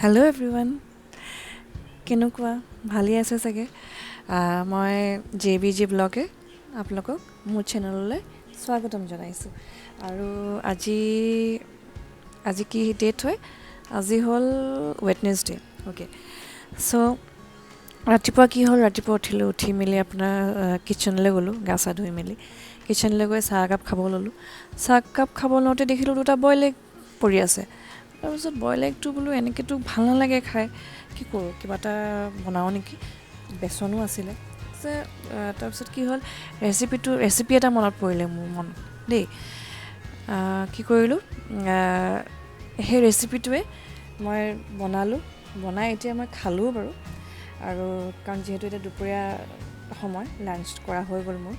Hello' everyone কেনেকুৱা ভালেই আছে চাগে মই JBG ব্লগে আপোনালোকক মোৰ চেনেললৈ স্বাগতম জনাইছোঁ আৰু আজি কি ডেট হয় আজি হ'ল ৱেডনেছডে অ'কে চ' ৰাতিপুৱা কি হ'ল ৰাতিপুৱা উঠি মেলি আপোনাৰ কিটচেনলৈ গ'লোঁ গা চা ধুই মেলি কিটচেনলৈ গৈ চাহ একাপ খাব ল'লোঁ চাহ একাপ খাব লওঁতে দেখিলোঁ দুটা বইল এগ পৰি আছে তাৰপিছত বইল এগটো বোলো এনেকৈতো ভাল নালাগে খাই কি কৰোঁ কিবা এটা বনাওঁ নেকি বেচনো আছিলে তাৰপিছত কি হ'ল ৰেচিপি এটা মনত পৰিলে মোৰ মনত দেই কি কৰিলোঁ সেই ৰেচিপিটোৱে মই বনাই এতিয়া মই খালোঁ বাৰু আৰু কাৰণ যিহেতু এতিয়া দুপৰীয়া সময় লাঞ্চ কৰা হৈ গ'ল মোৰ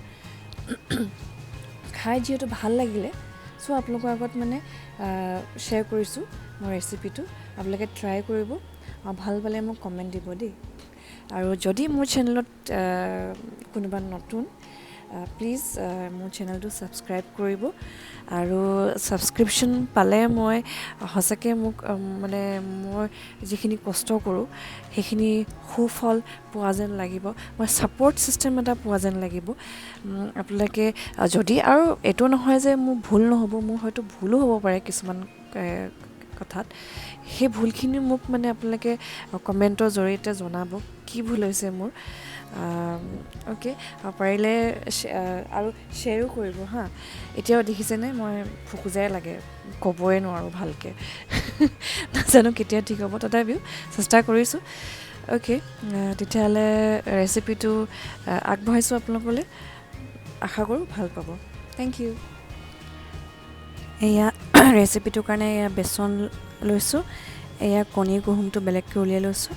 খাই যিহেতু ভাল লাগিলে চ' আপোনালোকৰ আগত মানে শ্বেয়াৰ কৰিছোঁ মোৰ ৰেচিপিটো আপোনালোকে ট্ৰাই কৰিব ভাল পালে মোক কমেণ্ট দিব দেই আৰু যদি মোৰ চেনেলত কোনোবা নতুন প্লিজ মোৰ চেনেলটো ছাবস্ক্ৰাইব কৰিব আৰু ছাবস্ক্ৰিপশ্যন পালে মই সঁচাকৈ মোক মানে মই যিখিনি কষ্ট কৰোঁ সেইখিনি সুফল পোৱা যেন লাগিব মই ছাপৰ্ট ছিষ্টেম এটা পোৱা যেন লাগিব আপোনালোকে যদি আৰু এইটো নহয় যে মোৰ ভুল নহ'ব মোৰ হয়তো ভুলো হ'ব পাৰে কিছুমান কথাত সেই ভুলখিনি মোক মানে আপোনালোকে কমেণ্টৰ জৰিয়তে জনাব কি ভুল হৈছে মোৰ অ'কে পাৰিলে আৰু শ্বেয়াৰো কৰিব হা এতিয়াও দেখিছেনে মই ফুকুজাই লাগে ক'বই নোৱাৰোঁ ভালকৈ নাজানো কেতিয়া ঠিক হ'ব তথাপিও চেষ্টা কৰিছোঁ অ'কে তেতিয়াহ'লে ৰেচিপিটো আগবঢ়াইছোঁ আপোনালোকলৈ আশা কৰোঁ ভাল পাব থেংক ইউ এয়া ৰেচিপিটোৰ কাৰণে এয়া বেচন লৈছোঁ এয়া কণীৰ কুহুমটো বেলেগকৈ উলিয়াই লৈছোঁ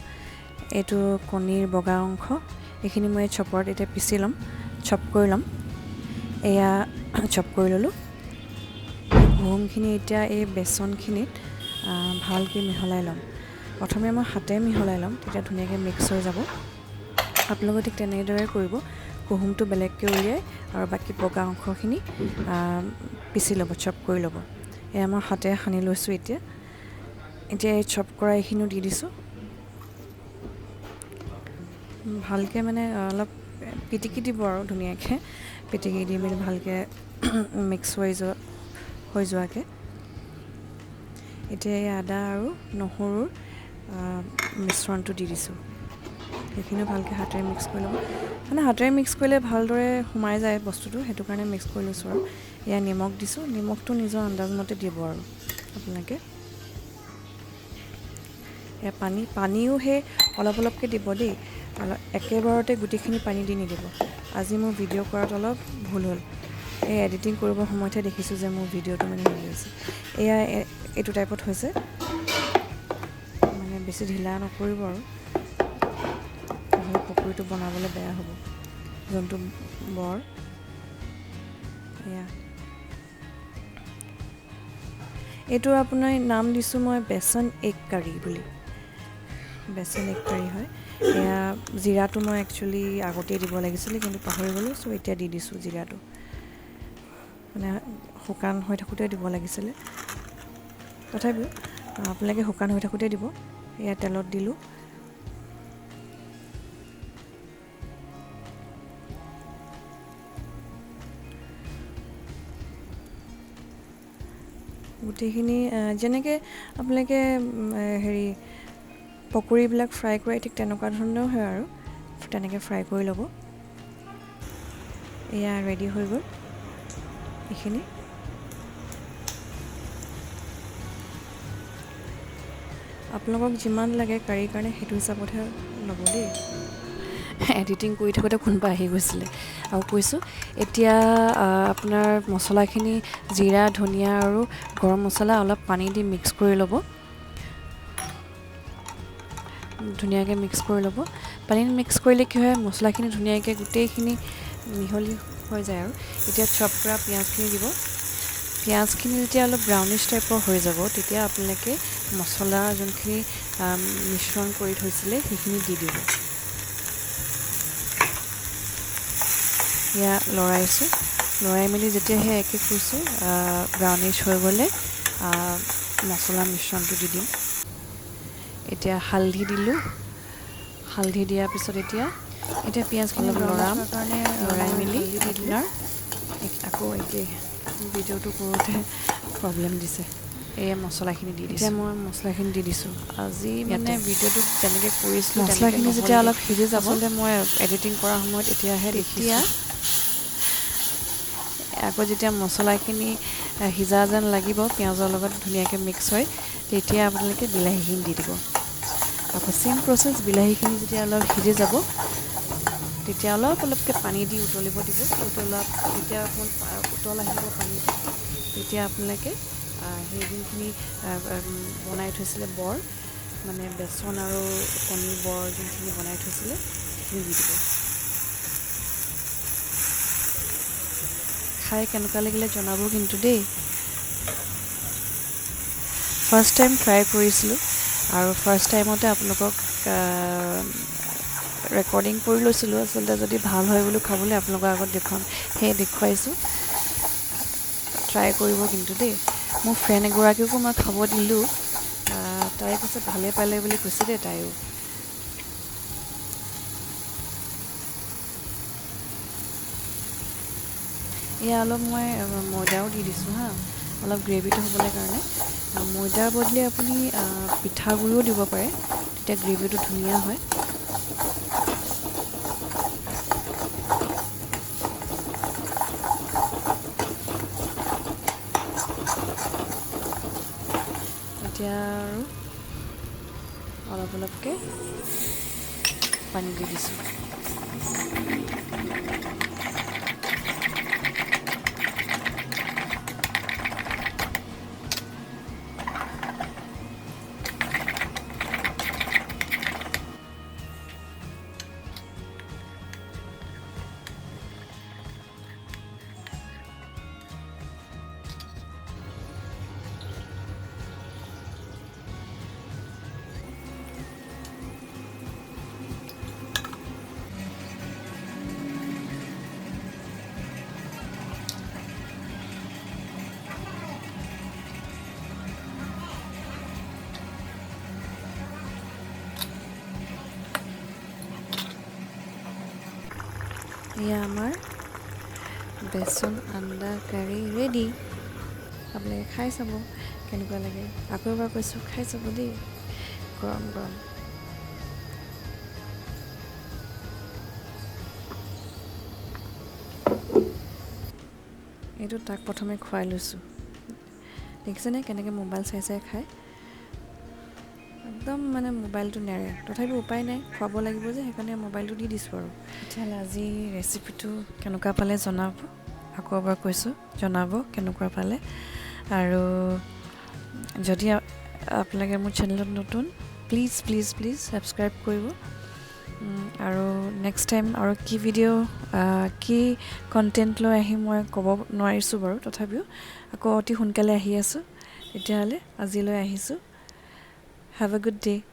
এইটো কণীৰ বগা অংশ এইখিনি মই চপৰত এতিয়া পিচি ল'ম চপ কৰি ল'ম এয়া চপ কৰি ল'লোঁ কুহুমখিনি এতিয়া এই বেচনখিনিত ভালকৈ মিহলাই ল'ম প্ৰথমে মই হাতেৰে মিহলাই ল'ম তেতিয়া ধুনীয়াকৈ মিক্স হৈ যাব আপোনালোকে ঠিক তেনেদৰে কৰিব কুহুমটো বেলেগকৈ উলিয়াই আৰু বাকী বগা অংশখিনি পিচি ল'ব চপ কৰি ল'ব এয়া মই হাতেৰে সানি লৈছোঁ এতিয়া এই চপ কৰা এইখিনিও দি দিছোঁ ভালকৈ মানে অলপ পিটিকি দিব আৰু ধুনীয়াকৈ পিটিকি দি মেলি ভালকৈ মিক্স হৈ যোৱাকৈ এতিয়া এই আদা আৰু নহৰুৰ মিশ্ৰণটো দি দিছোঁ সেইখিনিও ভালকৈ হাতেৰে মিক্স কৰি ল'ব মানে হাতেৰে মিক্স কৰিলে ভালদৰে সোমাই যায় বস্তুটো সেইটো কাৰণে মিক্স কৰি লৈছোঁ আৰু এয়া নিমখ দিছোঁ নিমখটো নিজৰ আন্দাজমতে দিব আৰু আপোনালোকে এয়া পানীও সেই অলপ অলপকৈ দিব দেই একেবাৰতে গোটেইখিনি পানী দি নিদিব আজি মোৰ ভিডিঅ' কৰাত অলপ ভুল হ'ল এই এডিটিং কৰিবৰ সময়তহে দেখিছোঁ যে মোৰ ভিডিঅ'টো মানে হেৰি হৈছে এয়া এইটো টাইপত হৈছে মানে বেছি ঢিলা নকৰিব আৰু নহ'লে পকৰীটো বনাবলৈ বেয়া হ'ব যোনটো বৰ এয়া এইটো আপোনাৰ নাম দিছোঁ মই বেচন এগ কাৰী বুলি বেচন এগ কাৰী হয় এয়া জিৰাটো মই একচুৱেলি আগতেই দিব লাগিছিলে কিন্তু পাহৰি গ'লোঁ চ' এতিয়া দি দিছোঁ জিৰাটো মানে শুকান হৈ থাকোঁতে দিব লাগিছিলে তথাপিও আপোনালোকে শুকান হৈ থাকোঁতে দিব এয়া তেলত দিলোঁ গোটেইখিনি যেনেকৈ আপোনালোকে হেৰি পকৰীবিলাক ফ্ৰাই কৰে ঠিক তেনেকুৱা ধৰণেও হয় আৰু তেনেকৈ ফ্ৰাই কৰি ল'ব এয়া ৰেডি হৈ গ'ল এইখিনি আপোনালোকক যিমান লাগে কাৰীৰ কাৰণে সেইটো হিচাপতহে ল'ব দেই এডিটিং কৰি থাকোঁতে কোনোবা আহি গৈছিলে আৰু কৈছোঁ এতিয়া আপোনাৰ মছলাখিনি জিৰা ধনিয়া আৰু গৰম মছলা অলপ পানী দি মিক্স কৰি ল'ব ধুনীয়াকৈ মিক্স কৰি ল'ব পানীত মিক্স কৰিলে কি হয় মছলাখিনি ধুনীয়াকৈ গোটেইখিনি মিহলি হৈ যায় আৰু এতিয়া চপ কৰা পিঁয়াজখিনি দিব পিঁয়াজখিনি যেতিয়া অলপ ব্ৰাউনিছ টাইপৰ হৈ যাব তেতিয়া আপোনালোকে মছলা যোনখিনি মিশ্ৰণ কৰি থৈছিলে সেইখিনি দি দিব এয়া লৰাই মেলি যেতিয়া সেই একে কৈছোঁ ব্ৰাউনিছ হৈ গ'লে মছলা মিশ্ৰণটো দি দিম এতিয়া হালধি দিলোঁ হালধি দিয়াৰ পিছত এতিয়া পিঁয়াজখিনি লৰাই মেলি আপোনাৰ আকৌ একেই ভিডিঅ'টো কৰোঁতে প্ৰব্লেম দিছে এয়া মছলাখিনি দি দিছোঁ মই মছলাখিনি দি দিছোঁ আজি মানে ভিডিঅ'টো যেনেকৈ কৰিছিলোঁ মছলাখিনি যেতিয়া অলপ সিজি যাব আচলতে মই এডিটিং কৰাৰ সময়ত এতিয়াহে দেখিছোঁ আকৌ যেতিয়া মছলাখিনি সিজা যেন লাগিব পিঁয়াজৰ লগত ধুনীয়াকৈ মিক্স হয় তেতিয়া আপোনালোকে বিলাহীখিনি দি দিব আকৌ চেম প্ৰচেছ বিলাহীখিনি যেতিয়া অলপ সিজি যাব তেতিয়া অলপকৈ পানী দি উতলিব দিব যেতিয়া অকণমান উতল আহিব পানী তেতিয়া আপোনালোকে সেই যোনখিনি বনাই থৈছিলে মানে বেচন আৰু কণীৰ যোনখিনি বনাই থৈছিলে সেইখিনি দি দিব খাই কেনেকুৱা লাগিলে জনাব কিন্তু দেই ফাৰ্ষ্ট টাইম ট্ৰাই কৰিছিলোঁ আৰু ফাৰ্ষ্ট টাইমতে আপোনালোকক ৰেকৰ্ডিং কৰি লৈছিলোঁ আচলতে যদি ভাল হয় বুলি খাবলৈ আপোনালোকৰ আগত দেখুৱাম সেয়ে দেখুৱাইছোঁ ট্ৰাই কৰিব কিন্তু দেই মোৰ ফ্ৰেণ্ড এগৰাকীকো মই খাব দিলোঁ তাই কৈছে ভালেই পালে বুলি কৈছে দেই তাইও এয়া অলপ মই ময়দাও দি দিছোঁ হা অলপ গ্ৰেভিটো হ'বলৈ কাৰণে ময়দাৰ বদলি আপুনি পিঠাগুড়িও দিব পাৰে তেতিয়া গ্ৰেভিটো ধুনীয়া হয় এতিয়া আৰু অলপকৈ পানী দি দিছোঁ এয়া আমাৰ বেচন আন্দা কাৰী ৰেডি আপোনালোকে খাই চাব কেনেকুৱা লাগে আকৌ এবাৰ কৈছোঁ খাই চাব দেই গৰম গৰম এইটো তাক প্ৰথমে খুৱাই লৈছোঁ দেখিছেনে কেনেকৈ মোবাইল চাই চাই খায় একদম মানে মোবাইলটো নেৰে তথাপিও উপায় নাই খুৱাব লাগিব যে সেইকাৰণে মোবাইলটো দি দিছোঁ আৰু তেতিয়াহ'লে আজি ৰেচিপিটো কেনেকুৱা পালে জনাব আকৌ এবাৰ কৈছোঁ জনাব কেনেকুৱা পালে আৰু যদি আপোনালোকে মোৰ চেনেলত নতুন প্লিজ প্লিজ প্লিজ ছাবস্ক্ৰাইব কৰিব আৰু নেক্সট টাইম আৰু কি ভিডিঅ' কি কণ্টেণ্ট লৈ আহি মই ক'ব নোৱাৰিছোঁ বাৰু তথাপিও আকৌ অতি সোনকালে আহি আছোঁ তেতিয়াহ'লে আজিলৈ আহিছোঁ Have a good day.